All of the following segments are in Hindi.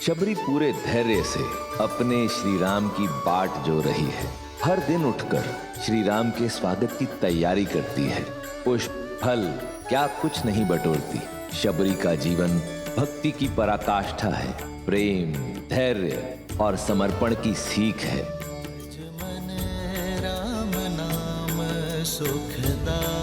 शबरी पूरे धैर्य से अपने श्री राम की बाट जो रही है। हर दिन उठकर श्री राम के स्वागत की तैयारी करती है। पुष्प फल क्या कुछ नहीं बटोरती। शबरी का जीवन भक्ति की पराकाष्ठा है, प्रेम, धैर्य और समर्पण की सीख है। मन राम नाम सुखदाई।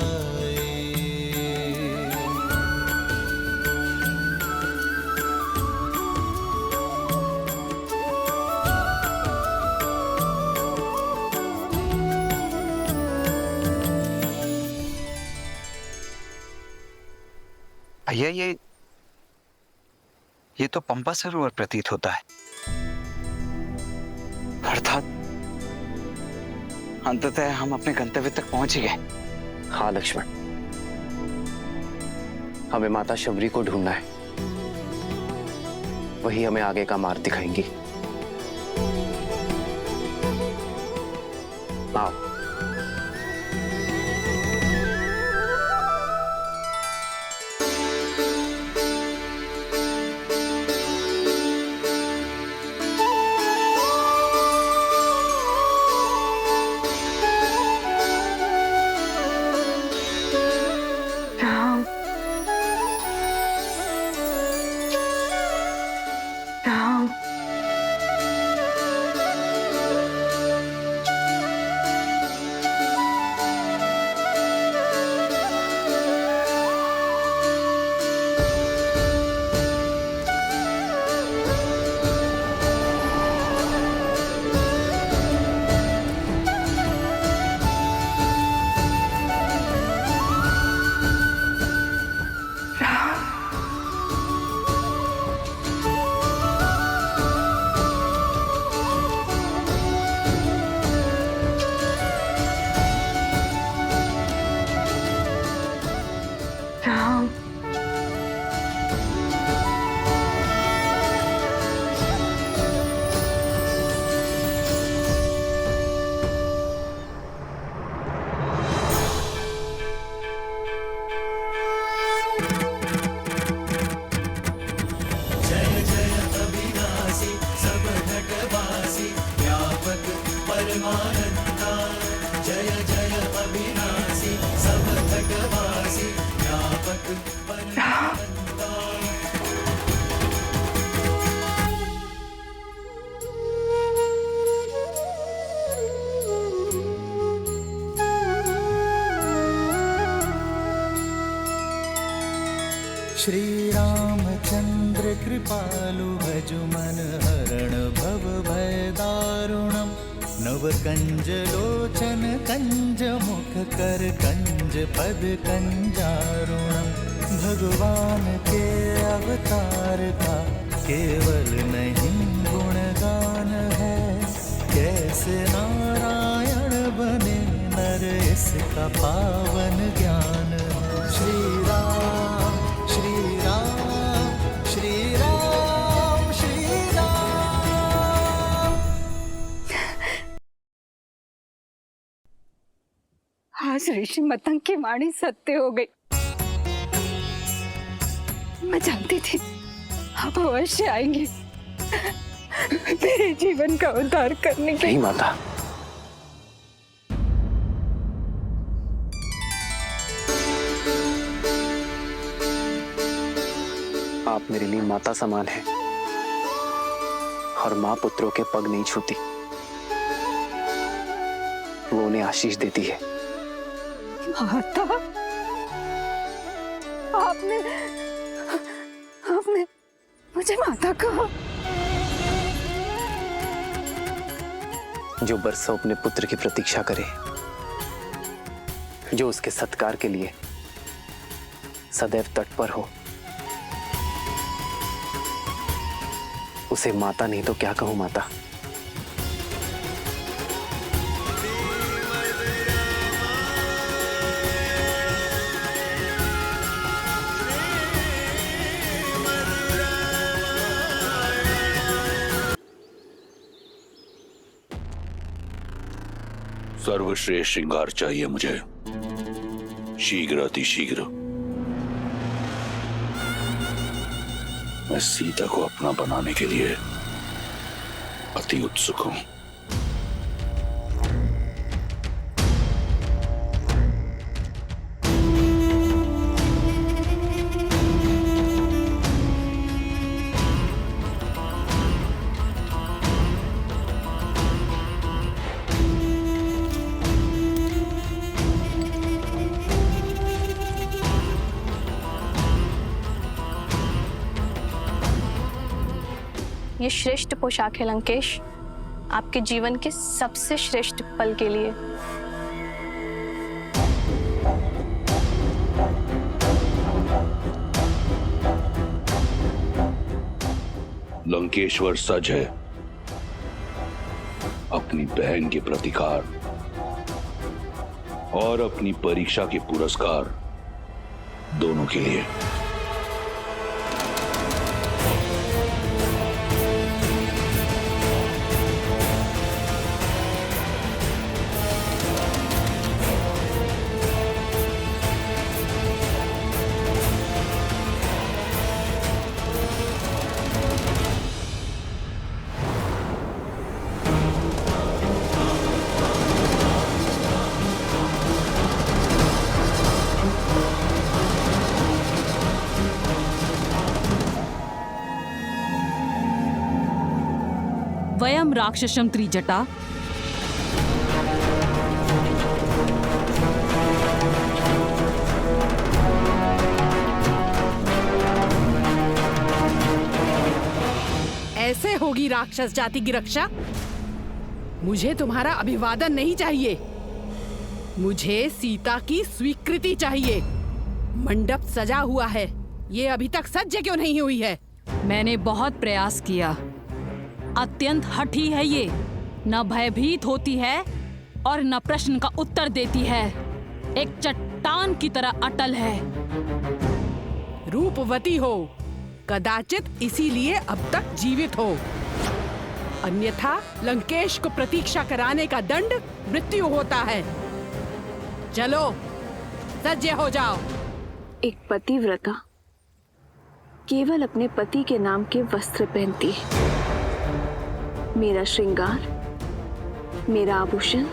भैया ये तो पंपा सरोवर प्रतीत होता है। अर्थात अंततः हम अपने गंतव्य तक पहुंच ही गए। हाँ लक्ष्मण, हमें माता शबरी को ढूंढना है। वही हमें आगे का मार्ग दिखाएंगी। आओ। श्री रामचंद्र कृपालु भजु मन हरण भव भय दारुणम। नव कंज लोचन कंज मुख कर कंज पद कंजारुणम। भगवान के अवतार का केवल नहीं गुणगान है। कैसे नारायण बने नर इसका पावन ज्ञान है। श्री राम श्री राम श्री राम श्री राम। आज ऋषि मतंग की वाणी सत्य हो गई। मैं जानती थी आप अवश्य आएंगे मेरे जीवन का उद्धार करने के लिए। नहीं माता, आप मेरे लिए माता समान हैं और मां पुत्रों के पग नहीं छूती, वो उन्हें आशीष देती है। माता, आपने मुझे माता कहा। जो बरसों अपने पुत्र की प्रतीक्षा करे, जो उसके सत्कार के लिए सदैव तत्पर हो, उसे माता नहीं तो क्या कहूं माता। सर्वश्रेष्ठ श्रृंगार चाहिए मुझे, शीघ्र अति शीघ्र। मैं सीता को अपना बनाने के लिए अति उत्सुक हूं। ये श्रेष्ठ पोशाक है लंकेश, आपके जीवन के सबसे श्रेष्ठ पल के लिए। लंकेश्वर सज है अपनी बहन के प्रतिकार और अपनी परीक्षा के पुरस्कार दोनों के लिए। वयम राक्षसम त्रिजटा ऐसे होगी राक्षस जाति की रक्षा? मुझे तुम्हारा अभिवादन नहीं चाहिए, मुझे सीता की स्वीकृति चाहिए। मंडप सजा हुआ है, ये अभी तक सज्ज क्यों नहीं हुई है? मैंने बहुत प्रयास किया। अत्यंत हठी है ये, न भयभीत होती है और न प्रश्न का उत्तर देती है, एक चट्टान की तरह अटल है। रूपवती हो, कदाचित इसीलिए अब तक जीवित हो, अन्यथा लंकेश को प्रतीक्षा कराने का दंड मृत्यु होता है। चलो सज्ज हो जाओ। एक पतिव्रता केवल अपने पति के नाम के वस्त्र पहनती है। मेरा श्रृंगार, मेरा आभूषण,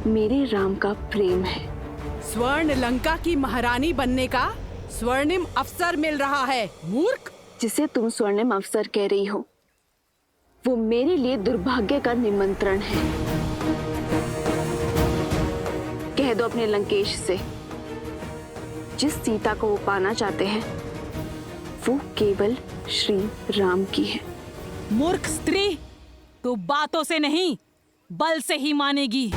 मेरे राम का प्रेम है। स्वर्ण लंका की महारानी बनने का स्वर्णिम अवसर मिल रहा है, मूर्ख। जिसे तुम स्वर्णिम अवसर कह रही हो, वो मेरे लिए दुर्भाग्य का निमंत्रण है। कह दो अपने लंकेश से, जिस सीता को वो पाना चाहते हैं वो केवल श्री राम की है। मूर्ख स्त्री, तू बातों से नहीं बल से ही मानेगी।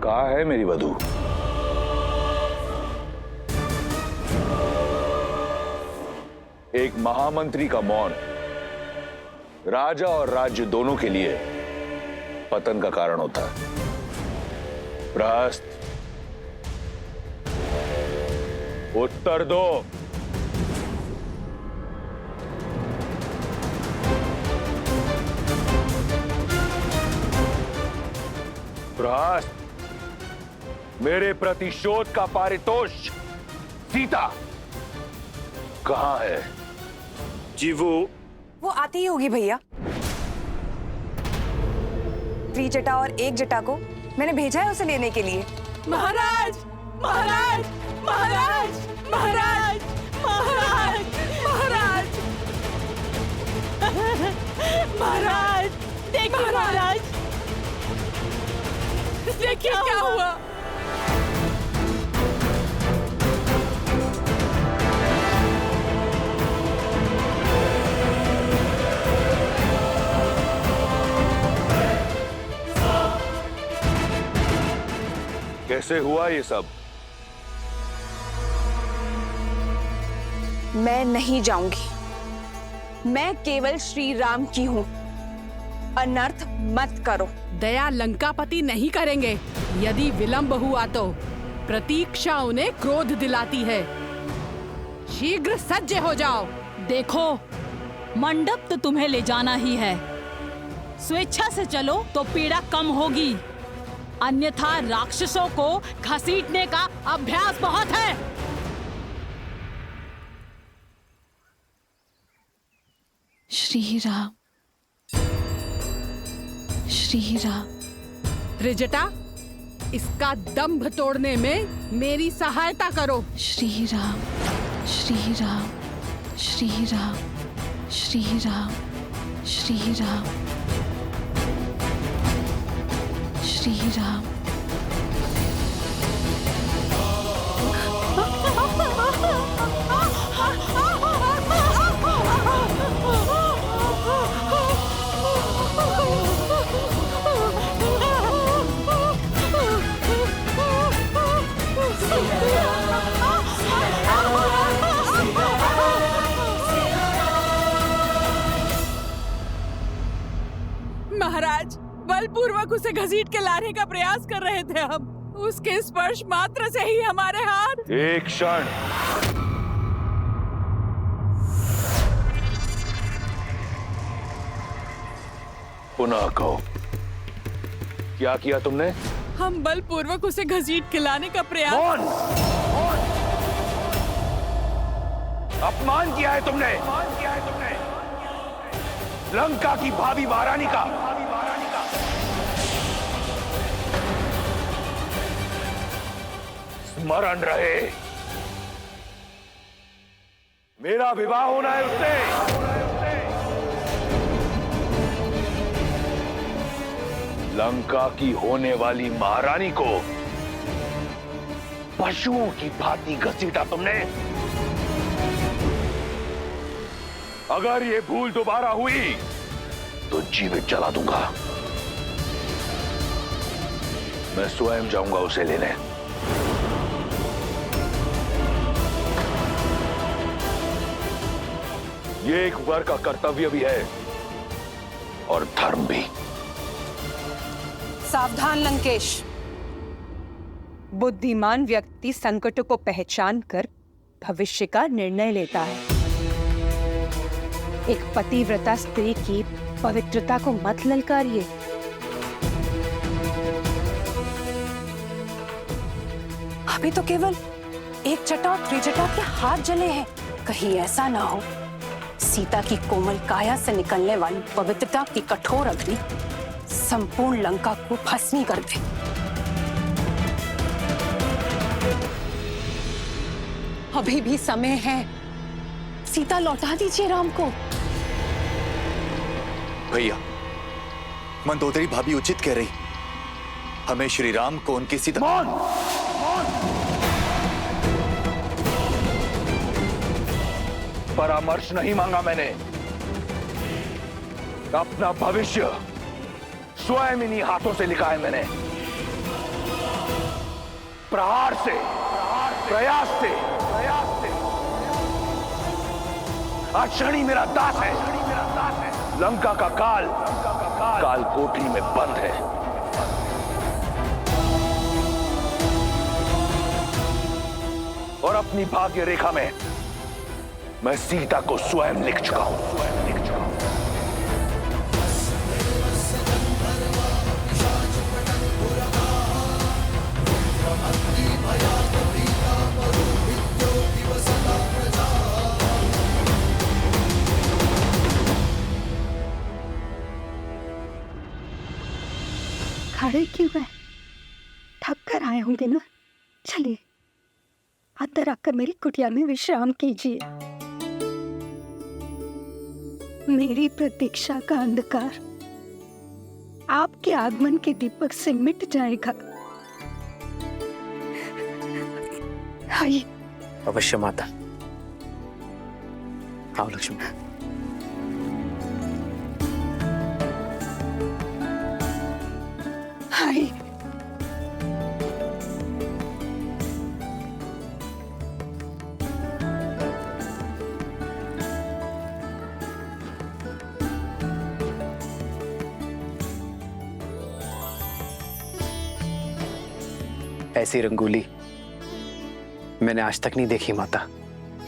कहाँ है मेरी वधू? एक महामंत्री का मौन राजा और राज्य दोनों के लिए पतन का कारण होता है। प्रहस्त, उत्तर दो। प्रहस्त, मेरे प्रतिशोध का पारितोष सीता कहां है? जी वो आती ही होगी भैया। त्रिजटा और एक जटा को मैंने भेजा है उसे लेने के लिए। महाराज, महाराज, महाराज, महाराज, महाराज, महाराज, महाराज, देखिए महाराज, देखिए क्या हुआ। कैसे हुआ ये सब? मैं नहीं जाऊंगी। मैं केवल श्री राम की हूं। अनर्थ मत करो। दया लंकापति नहीं करेंगे। यदि विलंब हुआ तो प्रतीक्षा उन्हें क्रोध दिलाती है। शीघ्र सज्ज हो जाओ। देखो, मंडप तो तुम्हें ले जाना ही है। स्वेच्छा से चलो तो पीड़ा कम होगी, अन्यथा राक्षसों को घसीटने का अभ्यास बहुत है। श्री राम, श्री राम। त्रिजटा, इसका दंभ तोड़ने में मेरी सहायता करो। श्री राम, श्री राम, श्री राम, श्री राम, श्री राम, श्री राम। महाराज, बलपूर्वक उसे घसीट के लाने का प्रयास कर रहे थे हम। उसके स्पर्श मात्र से ही हमारे हाथ। एक क्षण। पुनः कहो, क्या किया तुमने? हम बलपूर्वक उसे घसीट के लाने का प्रयास। कौन? अपमान किया है तुमने। अपमान किया है तुमने लंका की भावी महारानी का। स्मरण रहे, मेरा विवाह होना है उससे। लंका की होने वाली महारानी को पशुओं की भांति घसीटा तुमने। अगर ये भूल दोबारा हुई तो जीवित जला दूंगा। मैं स्वयं जाऊंगा उसे लेने। ये एक वर का कर्तव्य भी है और धर्म भी। सावधान लंकेश। बुद्धिमान व्यक्ति संकटों को पहचान कर भविष्य का निर्णय लेता है। एक पतिव्रता स्त्री की पवित्रता को मत ललकारिए। अभी तो केवल एक जटा और त्रिजटा के हाथ जले हैं। कहीं ऐसा ना हो सीता की कोमल काया से निकलने वाली पवित्रता की कठोर अग्नि संपूर्ण लंका को भस्मी कर दे। अभी भी समय है। सीता लौटा दीजिए राम को। भैया, मंदोदरी भाभी उचित कह रही। हमें श्री राम को उनकी सीता। मौन! परामर्श नहीं मांगा मैंने। अपना भविष्य स्वयं इन्हीं हाथों से लिखा है मैंने। प्रहार से, प्रयास से, आज शनि मेरा दास है। लंका का काल कोठरी में बंद है। और अपनी भाग्य रेखा में मैं सीता को स्वयं लिख चुका हूं। खड़े क्यों है? थक कर आए होंगे ना। चलिए अंदर आकर मेरी कुटिया में विश्राम कीजिए। मेरी प्रतीक्षा का अंधकार आपके आगमन के दीपक से मिट जाएगा। आइए। अवश्य माता। आओ लक्ष्मी। आइए। ऐसी रंगोली मैंने आज तक नहीं देखी माता।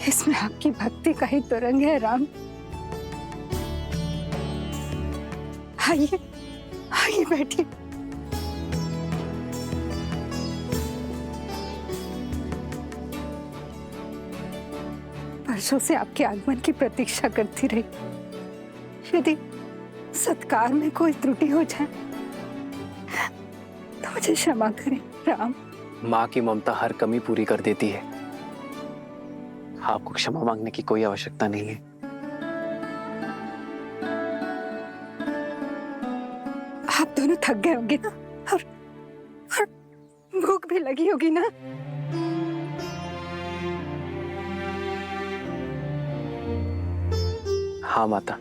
इसमें आपकी भक्ति का ही तो रंग है राम। आइए आइए बैठिए। वर्षों से आपके आगमन की प्रतीक्षा करती रही। यदि सत्कार में कोई त्रुटि हो जाए तो मुझे क्षमा करें राम। माँ की ममता हर कमी पूरी कर देती है। आपको क्षमा मांगने की कोई आवश्यकता नहीं है। आप दोनों थक गए होंगे ना, और भूख भी लगी होगी ना। हाँ माता,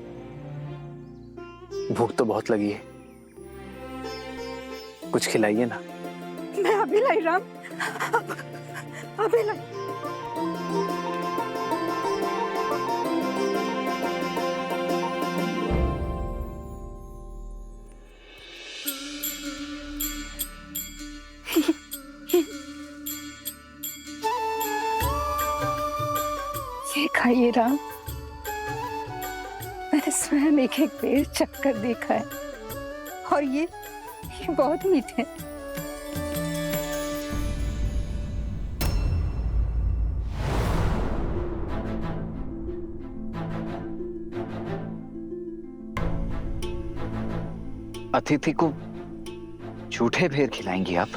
भूख तो बहुत लगी है। कुछ खिलाइए ना। मैं अभी लाई राम, अभी लाई। ये खाइए राम, मैंने स्वयं एक एक पेड़ चखकर देखा है और ये बहुत मीठे हैं। अतिथि को झूठे भेर खिलाएंगी आप?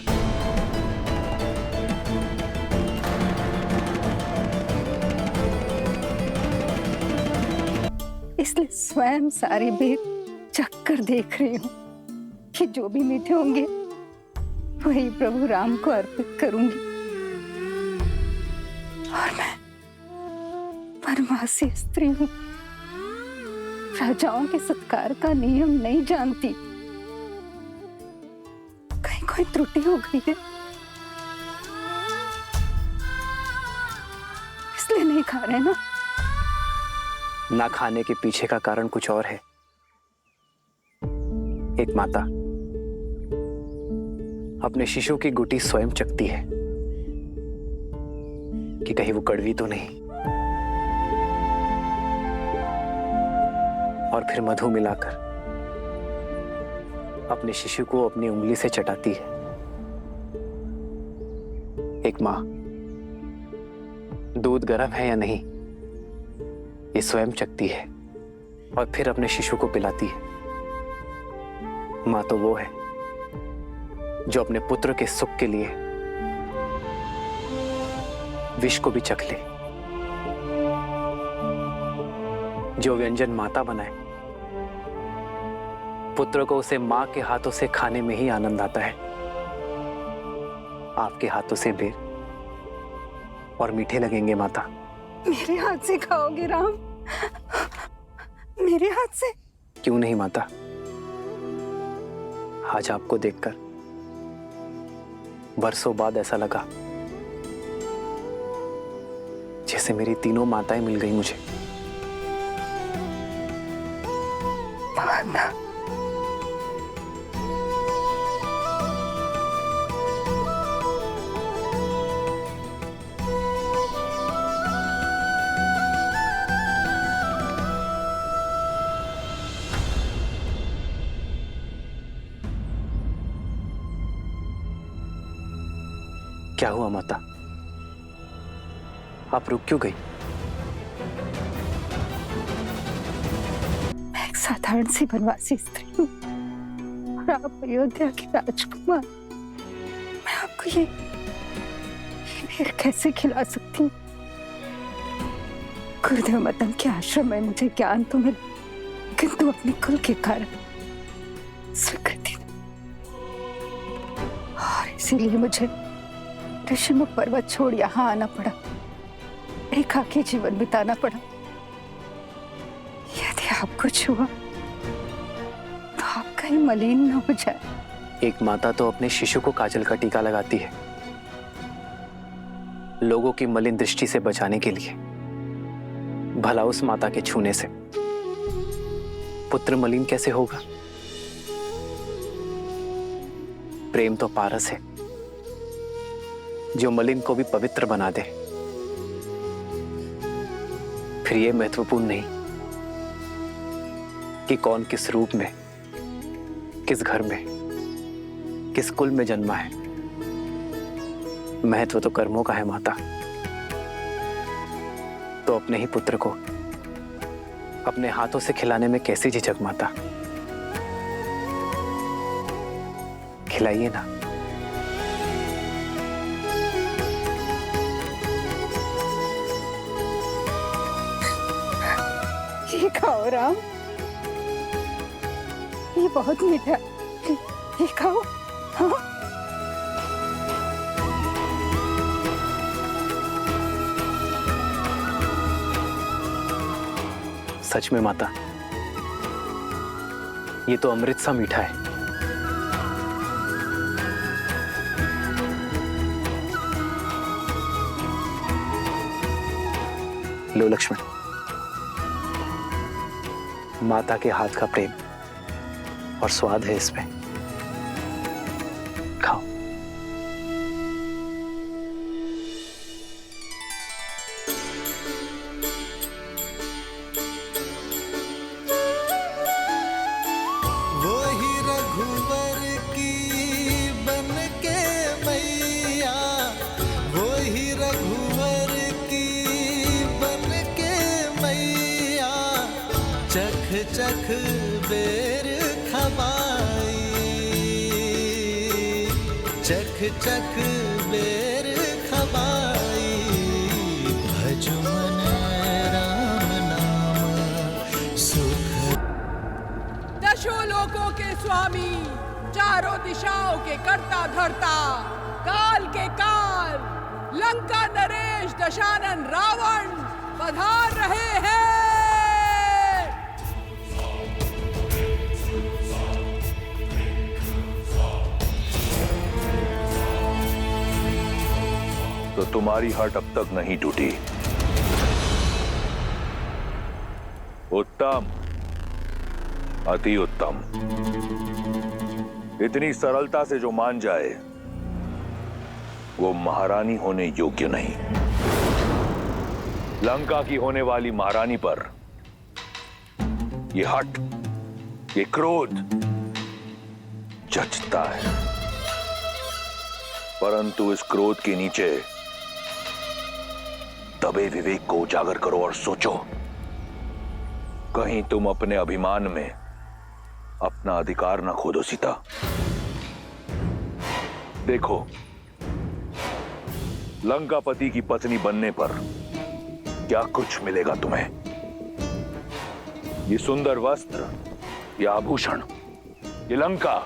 इसलिए स्वयं सारे भेद चख कर देख रही हूँ कि जो भी मीठे होंगे वही प्रभु राम को अर्पित करूंगी। और मैं परमासी स्त्री हूँ, राजाओं के सत्कार का नियम नहीं जानती। कहीं कोई त्रुटि हो गई है इसलिए नहीं खा रहे ना। ना खाने के पीछे का कारण कुछ और है। एक माता अपने शिशु की गुटी स्वयं चखती है कि कहीं वो कड़वी तो नहीं, और फिर मधु मिलाकर अपने शिशु को अपनी उंगली से चटाती है। एक माँ दूध गर्म है या नहीं ये स्वयं चखती है और फिर अपने शिशु को पिलाती है। माँ तो वो है जो अपने पुत्र के सुख के लिए विष को भी चख ले। जो व्यंजन माता बनाए पुत्र को उसे माँ के हाथों से खाने में ही आनंद आता है। आपके हाथों से बेर और मीठे लगेंगे माता। मेरे हाथ से खाओगे राम? मेरे हाथ से? क्यों नहीं माता, आज आपको देखकर बरसों बाद ऐसा लगा जैसे मेरी तीनों माताएं मिल गई मुझे। माना। क्या हुआ माता, आप रुक क्यों गई? मैं एक साधारण सी वनवासी स्त्री हूँ और आप अयोध्या के राजकुमार। मैं आपको ये भेर कैसे खिला सकती हूँ? गुरुदेव मदन के आश्रम में मुझे ज्ञान तो मिला, किंतु अपने कुल के कारण स्वीकृति और इसीलिए मुझे ऋषिमुख पर्वत छोड़ यहाँ आना पड़ा, एकाकी जीवन बिताना पड़ा। यदि आपको छुआ तो आप कहीं मलिन न हो जाए। एक माता तो अपने शिशु को काजल का टीका लगाती है लोगों की मलिन दृष्टि से बचाने के लिए। भला उस माता के छूने से पुत्र मलिन कैसे होगा? प्रेम तो पारस है, जो मलिन को भी पवित्र बना दे, फिर ये महत्वपूर्ण नहीं कि कौन किस रूप में, किस घर में, किस कुल में जन्मा है। महत्व तो कर्मों का है माता। तो अपने ही पुत्र को अपने हाथों से खिलाने में कैसी झिझक माता? खिलाइए ना। ये खाओ राम, ये बहुत मीठा, ये खाओ। हाँ? सच में माता, ये तो अमृत सा मीठा है। लो लक्ष्मण, माता के हाथ का प्रेम और स्वाद है इसमें, खाओ। वही रघुवर की बन के मैया, वही रघुवर की बन के मैया, चख चख बेर खबाई, चख चख बेर खबाई, भज मन राम नाम सुख। दशों लोकों के स्वामी, चारों दिशाओं के कर्ता धर्ता, काल के काल, लंका नरेश दशानन रावण पधार रहे हैं। तो तुम्हारी हट अब तक नहीं टूटी। उत्तम, अति उत्तम। इतनी सरलता से जो मान जाए वो महारानी होने योग्य नहीं। लंका की होने वाली महारानी पर ये हट, ये क्रोध जचता है, परंतु इस क्रोध के नीचे दबे विवेक को उजागर करो और सोचो, कहीं तुम अपने अभिमान में अपना अधिकार न खो दो सीता। देखो, लंकापति की पत्नी बनने पर क्या कुछ मिलेगा तुम्हें। ये सुंदर वस्त्र, ये आभूषण, ये लंका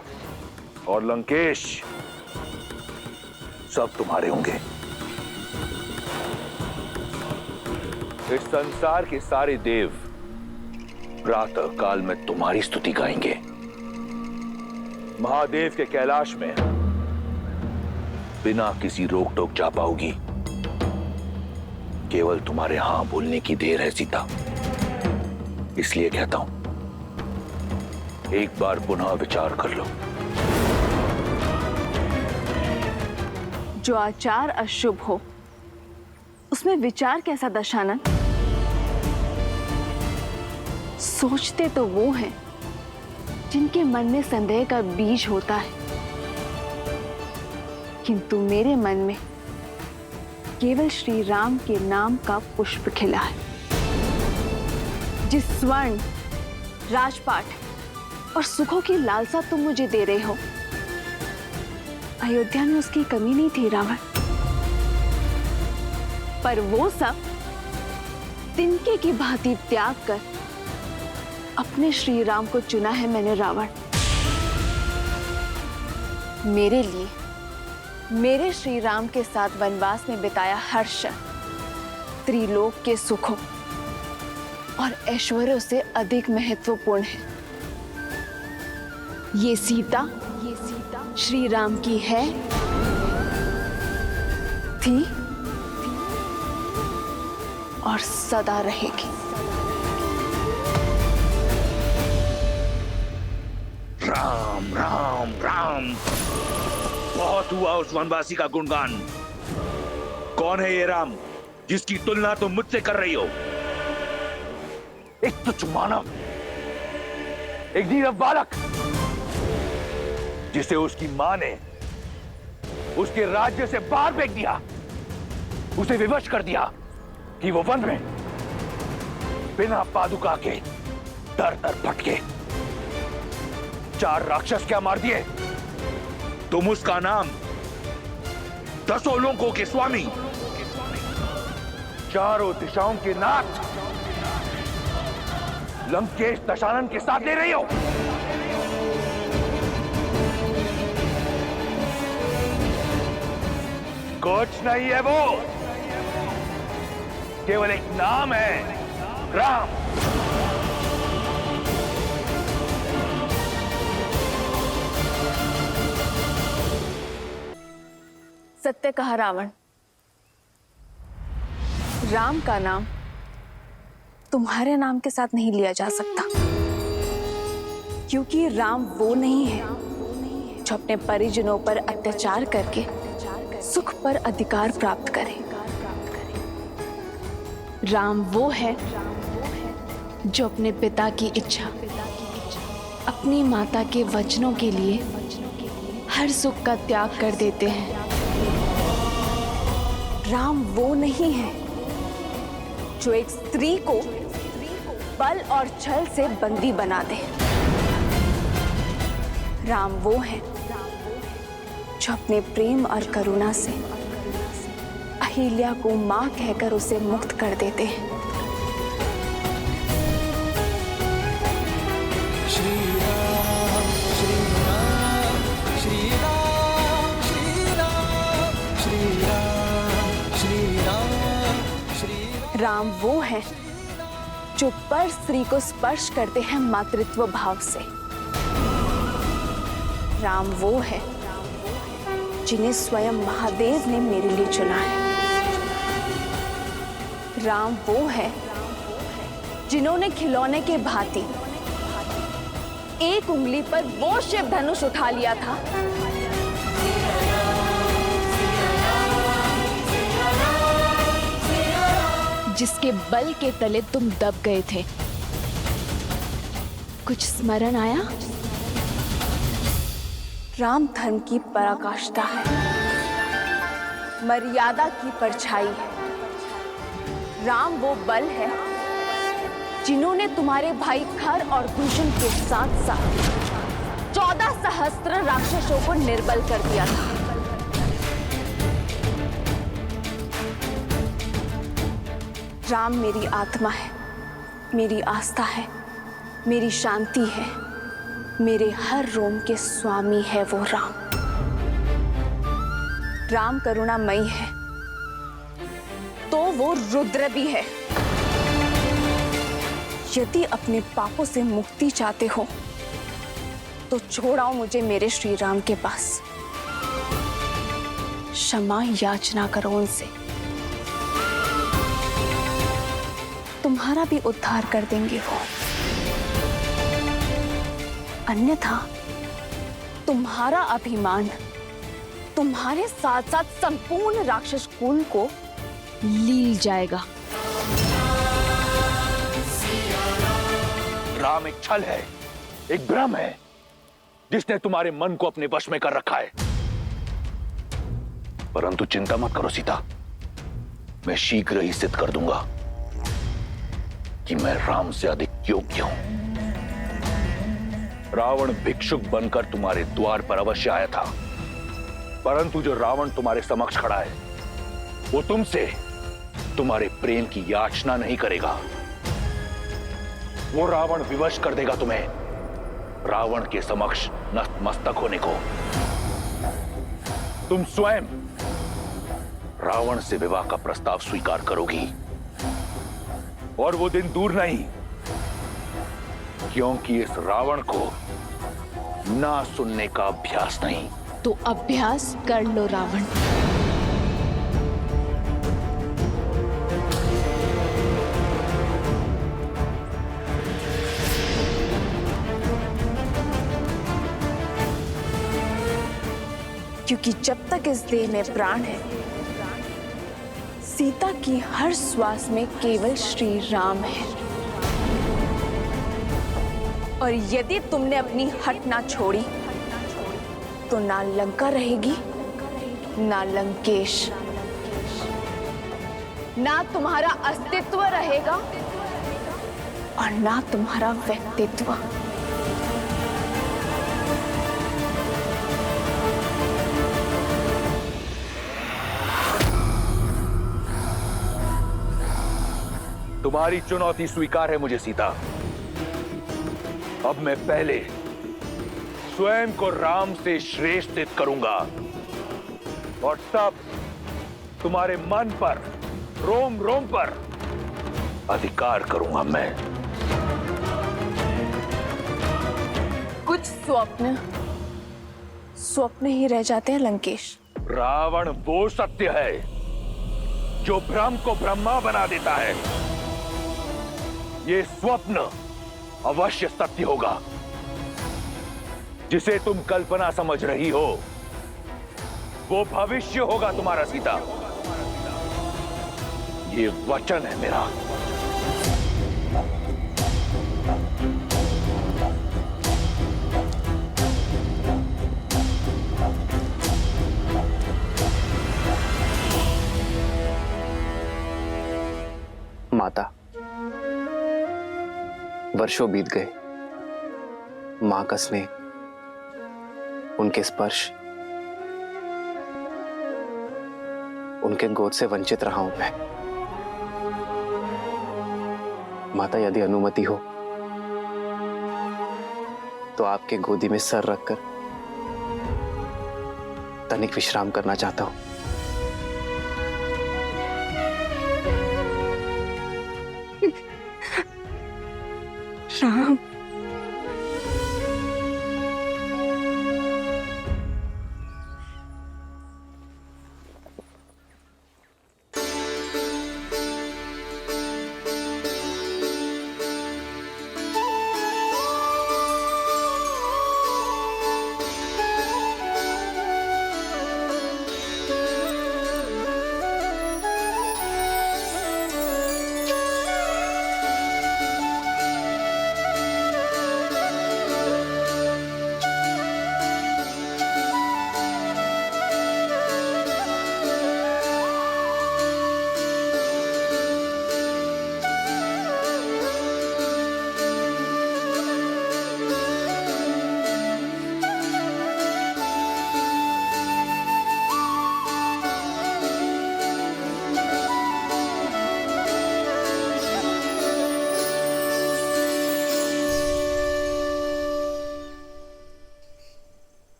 और लंकेश सब तुम्हारे होंगे। इस संसार के सारे देव प्रातः काल में तुम्हारी स्तुति गाएंगे। महादेव के कैलाश में बिना किसी रोक टोक जा पाओगी। केवल तुम्हारे हां बोलने की देर है सीता। इसलिए कहता हूं, एक बार पुनः विचार कर लो। जो आचार अशुभ हो उसमें विचार कैसा दशानन? सोचते तो वो हैं जिनके मन में संदेह का बीज होता है, किंतु मेरे मन में केवल श्री राम के नाम का पुष्प खिला है। जिस स्वर्ण, राजपाट और सुखों की लालसा तुम मुझे दे रहे हो, अयोध्या में उसकी कमी नहीं थी रावण। पर वो सब तिनके की भांति त्याग कर अपने श्री राम को चुना है मैंने रावण। मेरे लिए, मेरे श्री राम के साथ वनवास में बिताया हर क्षण त्रिलोक के सुखों और ऐश्वर्यों से अधिक महत्वपूर्ण है। ये सीता श्री राम की है, थी और सदा रहेगी। राम राम राम। बहुत हुआ उस वनवासी का गुणगान। कौन है ये राम जिसकी तुलना तुम मुझसे कर रही हो? एक तुच्छ मानव, एक नीरव बालक जिसे उसकी मां ने उसके राज्य से बाहर फेंक दिया, उसे विवश कर दिया कि वो वन में बिना पादुका के दर दर भटके। 4 राक्षस क्या मार दिए? तुम उसका नाम 10 लोकों के स्वामी, 4 दिशाओं के नाथ लंकेश दशानन के साथ ले रही हो। कुछ नहीं है वो, केवल एक नाम है, राम। सत्य कहा रावण। राम का नाम तुम्हारे नाम के साथ नहीं लिया जा सकता, क्योंकि राम वो नहीं है जो अपने परिजनों पर अत्याचार करके सुख पर अधिकार प्राप्त करे। राम वो है जो अपने पिता की इच्छा, अपनी माता के वचनों के लिए हर सुख का त्याग कर देते हैं। राम वो नहीं है जो एक स्त्री को बल और छल से बंदी बना दे। राम वो है जो अपने प्रेम और करुणा से अहिल्या को मां कहकर उसे मुक्त कर देते हैं। श्री राम श्री राम श्री राम श्री राम श्री राम श्री राम श्री राम वो है जो पर स्त्री को स्पर्श करते हैं मातृत्व भाव से। राम वो है जिन्हें स्वयं महादेव ने मेरे लिए चुना है। राम वो है जिन्होंने खिलौने के भांति एक उंगली पर वो शिव धनुष उठा लिया था जिसके बल के तले तुम दब गए थे। कुछ स्मरण आया? राम धर्म की पराकाष्ठा है, मर्यादा की परछाई है। राम वो बल है जिन्होंने तुम्हारे भाई खर और दूषण के साथ साथ 14 सहस्त्र राक्षसों को निर्बल कर दिया था। राम मेरी आत्मा है, मेरी आस्था है, मेरी शांति है, मेरे हर रोम के स्वामी है वो राम। राम करुणामयी है तो वो रुद्र भी है। यदि अपने पापों से मुक्ति चाहते हो तो छोड़ाओ मुझे मेरे श्री राम के पास। क्षमा याचना करो उनसे, तुम्हारा भी उद्धार कर देंगे वो। अन्यथा तुम्हारा अभिमान तुम्हारे साथ साथ संपूर्ण राक्षस कुल को लील जाएगा। राम एक छल है, एक भ्रम है जिसने तुम्हारे मन को अपने वश में कर रखा है। परंतु चिंता मत करो सीता, मैं शीघ्र ही सिद्ध कर दूंगा कि मैं राम से अधिक योग्य हूं। रावण भिक्षुक बनकर तुम्हारे द्वार पर अवश्य आया था, परंतु जो रावण तुम्हारे समक्ष खड़ा है वो तुमसे तुम्हारे प्रेम की याचना नहीं करेगा। वो रावण विवश कर देगा तुम्हें रावण के समक्ष नतमस्तक होने को। तुम स्वयं रावण से विवाह का प्रस्ताव स्वीकार करोगी, और वो दिन दूर नहीं, क्योंकि इस रावण को ना सुनने का अभ्यास नहीं। तो अभ्यास कर लो रावण। क्योंकि जब तक इस देह में प्राण है सीता की हर श्वास में केवल श्री राम है। और यदि तुमने अपनी हट ना छोड़ी तो ना लंका रहेगी, ना लंकेश, ना तुम्हारा अस्तित्व रहेगा और ना तुम्हारा व्यक्तित्व। तुम्हारी चुनौती स्वीकार है मुझे सीता। अब मैं पहले स्वयं को राम से श्रेष्ठ करूंगा और तब तुम्हारे मन पर, रोम रोम पर अधिकार करूंगा मैं। कुछ स्वप्न ही रह जाते हैं लंकेश। रावण वो सत्य है जो भ्रम को ब्रह्मा बना देता है। ये स्वप्न अवश्य सत्य होगा। जिसे तुम कल्पना समझ रही हो वो भविष्य होगा तुम्हारा सीता। ये वचन है मेरा। माता, वर्षों बीत गए। मां का स्नेह, उनके स्पर्श, उनके गोद से वंचित रहा हूं मैं। माता, यदि अनुमति हो तो आपके गोदी में सर रखकर तनिक विश्राम करना चाहता हूं। राम,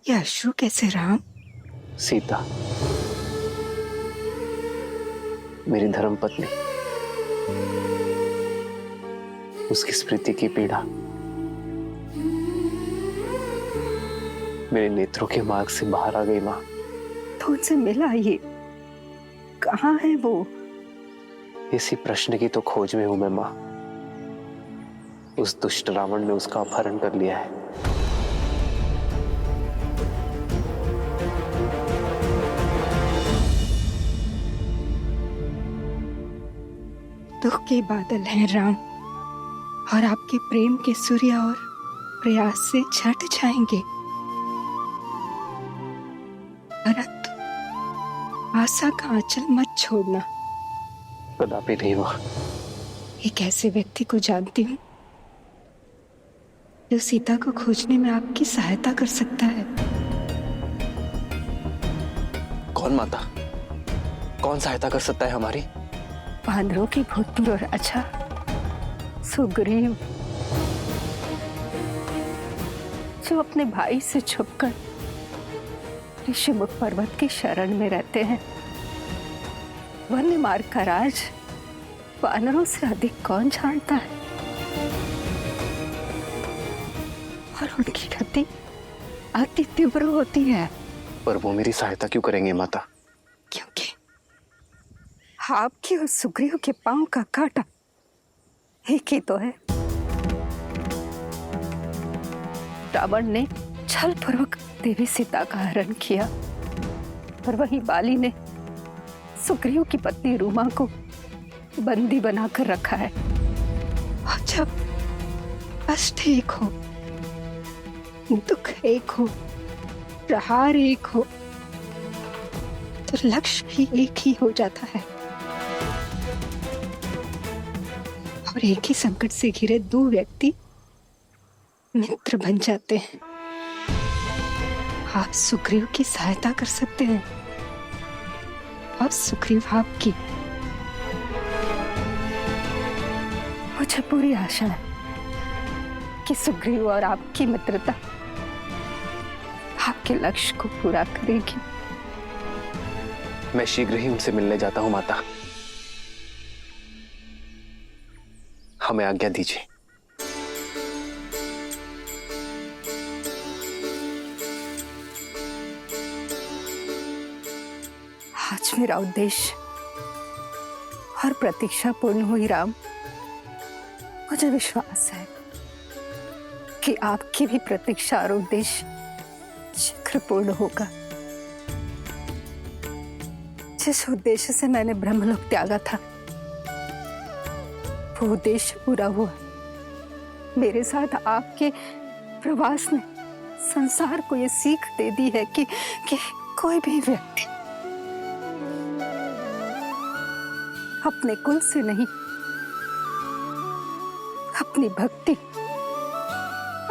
ये अश्रु कैसे राम? सीता, मेरी धर्मपत्नी, उसकी स्मृति की पीड़ा मेरे नेत्रों के मार्ग से बाहर आ गई। मां, तो उनसे मिला ये? कहाँ है वो? इसी प्रश्न की तो खोज में हूं मैं मां। उस दुष्ट रावण ने उसका अपहरण कर लिया है। दुख के बादल हैं राम, और आपके प्रेम के सूर्य और प्रयास से छट जाएंगे, परंतु आशा का आंचल मत छोड़ना। कदापि नहीं मां। एक ऐसे व्यक्ति को जानती हूँ जो सीता को खोजने में आपकी सहायता कर सकता है। कौन माता? कौन सहायता कर सकता है हमारी? वानरों की भूतपूर्व राजा सुग्रीव, जो अपने भाई से छुपकर ऋषिमुख पर्वत की शरण में रहते हैं। वन्य मार्ग का राज वानरों से अधिक कौन जानता है? और उनकी गति अति तीव्र होती है। पर वो मेरी सहायता क्यों करेंगे माता? क्योंकि आपके और सुग्रीव के पांव का कांटा एक ही तो है। रावण ने छलपूर्वक देवी सीता का हरण किया और वही बाली ने सुग्रीव की पत्नी रूमा को बंदी बनाकर रखा है। और जब कष्ट एक हो, दुख एक हो, प्रहार एक हो, तो लक्ष्य भी एक ही हो जाता है। और एक ही संकट से घिरे दो व्यक्ति मित्र बन जाते हैं। आप सुग्रीव की सहायता कर सकते हैं और सुग्रीव आपकी। मुझे पूरी आशा है कि सुग्रीव और आपकी मित्रता आपके लक्ष्य को पूरा करेगी। मैं शीघ्र ही उनसे मिलने जाता हूं माता। हमें आज्ञा दीजिए। आज मेरा उद्देश्य और प्रतीक्षा पूर्ण हुई राम। मुझे विश्वास है कि आपकी भी प्रतीक्षा और उद्देश्य शीघ्र पूर्ण होगा। जिस उद्देश्य से मैंने ब्रह्मलोक त्यागा था, वो उद्देश्य पूरा हुआ। मेरे साथ आपके प्रवास ने संसार को ये सीख दे दी है कि कोई भी व्यक्ति अपने कुल से नहीं, अपनी भक्ति,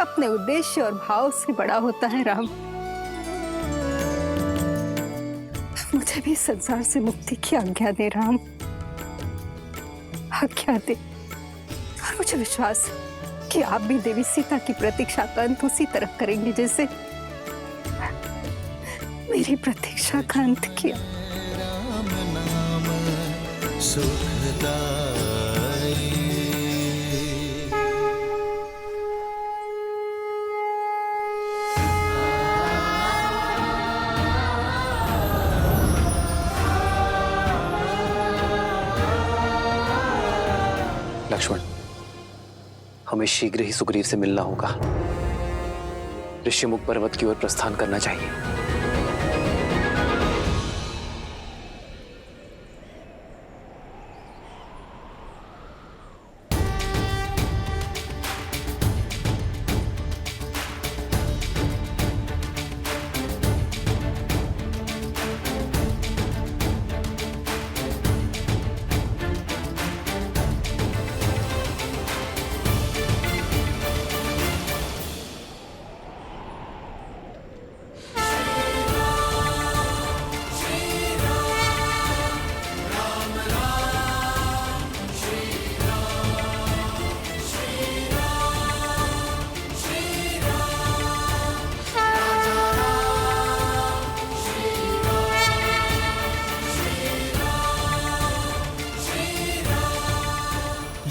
अपने उद्देश्य और भाव से बड़ा होता है राम। मुझे भी संसार से मुक्ति की आज्ञा दे राम, आज्ञा दे। और मुझे विश्वास है कि आप भी देवी सीता की प्रतीक्षा का अंत उसी तरह करेंगे जैसे मेरी प्रतीक्षा का अंत किया। राम नाम सुखदाई। लक्ष्मण, हमें शीघ्र ही सुग्रीव से मिलना होगा। ऋषिमुख पर्वत की ओर प्रस्थान करना चाहिए।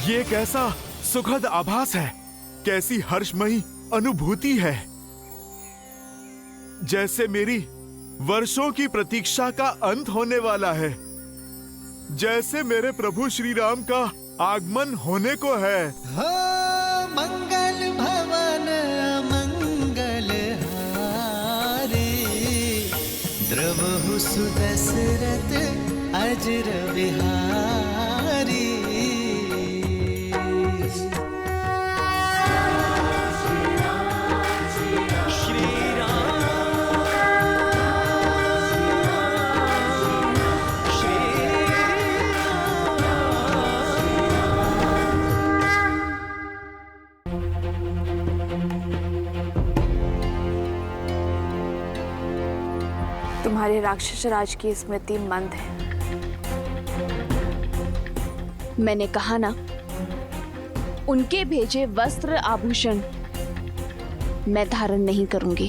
ये कैसा सुखद आभास है, कैसी हर्षमयी अनुभूति है। जैसे मेरी वर्षों की प्रतीक्षा का अंत होने वाला है, जैसे मेरे प्रभु श्री राम का आगमन होने को है। हो मंगल भवन मंगल हारे, द्रवहु सुदशरथ अजर बिहारी। तुम्हारे राक्षस राज की स्मृति मंद है। मैंने कहा ना, उनके भेजे वस्त्र आभूषण मैं धारण नहीं करूंगी।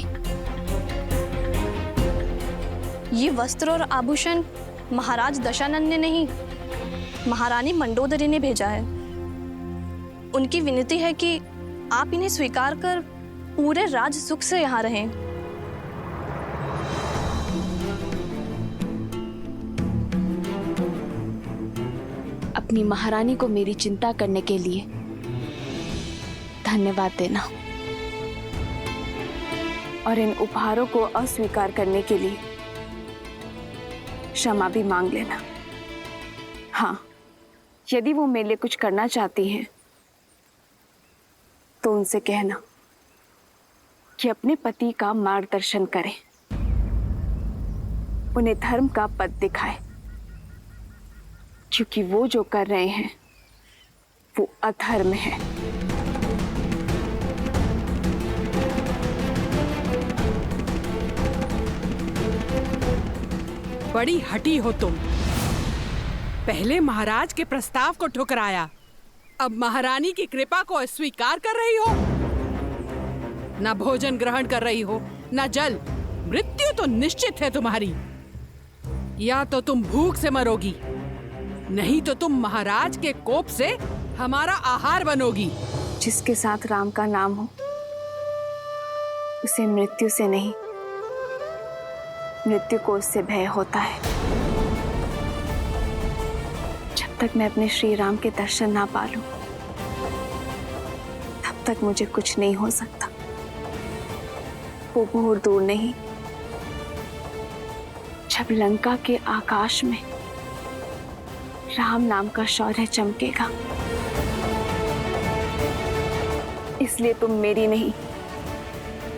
ये वस्त्र और आभूषण महाराज दशानन ने नहीं, महारानी मंडोदरी ने भेजा है। उनकी विनती है कि आप इन्हें स्वीकार कर पूरे राज सुख से यहाँ रहें। अपनी महारानी को मेरी चिंता करने के लिए धन्यवाद देना। और इन उपहारों को अस्वीकार करने के लिए क्षमा भी मांग लेना। हाँ, यदि वो मेरे लिए कुछ करना चाहती हैं तो उनसे कहना कि अपने पति का मार्गदर्शन करें, उन्हें धर्म का पथ दिखाए, क्योंकि वो जो कर रहे हैं वो अधर्म है। बड़ी हठी हो तुम। पहले महाराज के प्रस्ताव को ठुकराया, अब महारानी की कृपा को अस्वीकार कर रही हो। न भोजन ग्रहण कर रही हो, न जल। मृत्यु तो निश्चित है तुम्हारी। या तो तुम भूख से मरोगी, नहीं तो तुम महाराज के कोप से हमारा आहार बनोगी। जिसके साथ राम का नाम हो उसे मृत्यु से नहीं, मृत्यु को उससे भय होता है। जब तक मैं अपने श्री राम के दर्शन ना पालूं, तब तक मुझे कुछ नहीं हो सकता। वो बहुत दूर नहीं, जब लंका के आकाश में राम नाम का शौर्य चमकेगा। इसलिए तुम मेरी नहीं,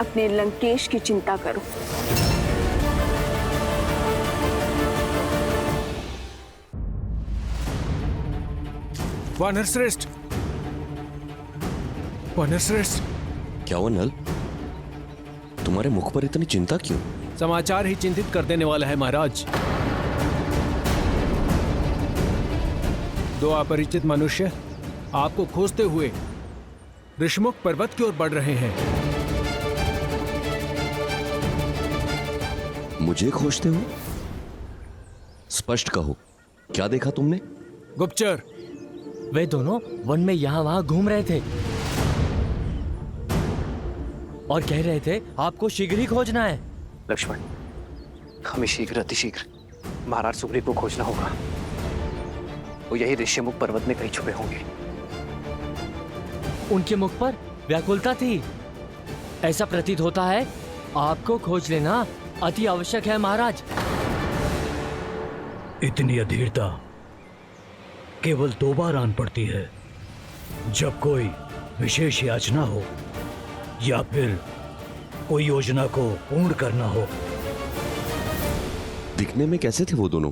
अपने लंकेश की चिंता करो। वानर श्रेष्ठ, वानर श्रेष्ठ। क्या हुआ नल? तुम्हारे मुख पर इतनी चिंता क्यों? समाचार ही चिंतित कर देने वाला है महाराज। दो अपरिचित मनुष्य आपको खोजते हुए ऋषमुख पर्वत की ओर बढ़ रहे हैं। मुझे खोजते हो? स्पष्ट कहो, क्या देखा तुमने? गुप्तचर, वे दोनों वन में यहाँ वहाँ घूम रहे थे और कह रहे थे आपको शीघ्र ही खोजना है। लक्ष्मण, हमें शीघ्र अतिशीघ्र महाराज सुग्रीव को खोजना होगा। वो यही ऋष्यमुख पर्वत में कहीं छुपे होंगे। उनके मुख पर व्याकुलता थी। ऐसा प्रतीत होता है आपको खोज लेना अति आवश्यक है महाराज। इतनी अधीरता केवल 2 बार आन पड़ती है, जब कोई विशेष याचना हो या फिर कोई योजना को पूर्ण करना हो। दिखने में कैसे थे वो दोनों?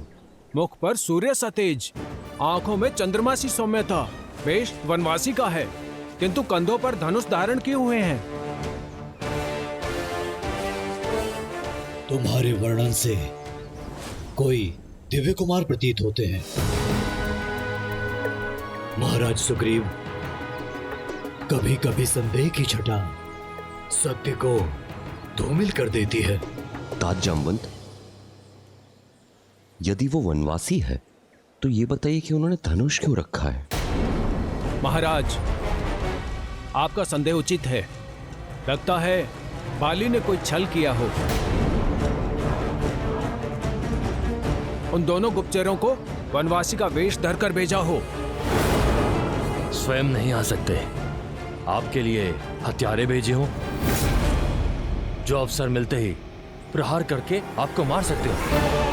मुख पर सूर्य सतेज, आंखों में चंद्रमा सी सौम्यता। वेश वनवासी का है, किंतु कंधों पर धनुष धारण किए हुए हैं। तुम्हारे वर्णन से कोई दिव्य कुमार प्रतीत होते हैं। महाराज सुग्रीव, कभी कभी संदेह की छटा सत्य को धूमिल कर देती है। तात जामवंत, यदि वो वनवासी है तो ये बताइए कि उन्होंने धनुष क्यों रखा है? महाराज, आपका संदेह उचित है। लगता है बाली ने कोई छल किया हो। उन दोनों गुप्तचरों को वनवासी का वेश धरकर भेजा हो। स्वयं नहीं आ सकते, आपके लिए हत्यारे भेजे हो जो अवसर मिलते ही प्रहार करके आपको मार सकते हो।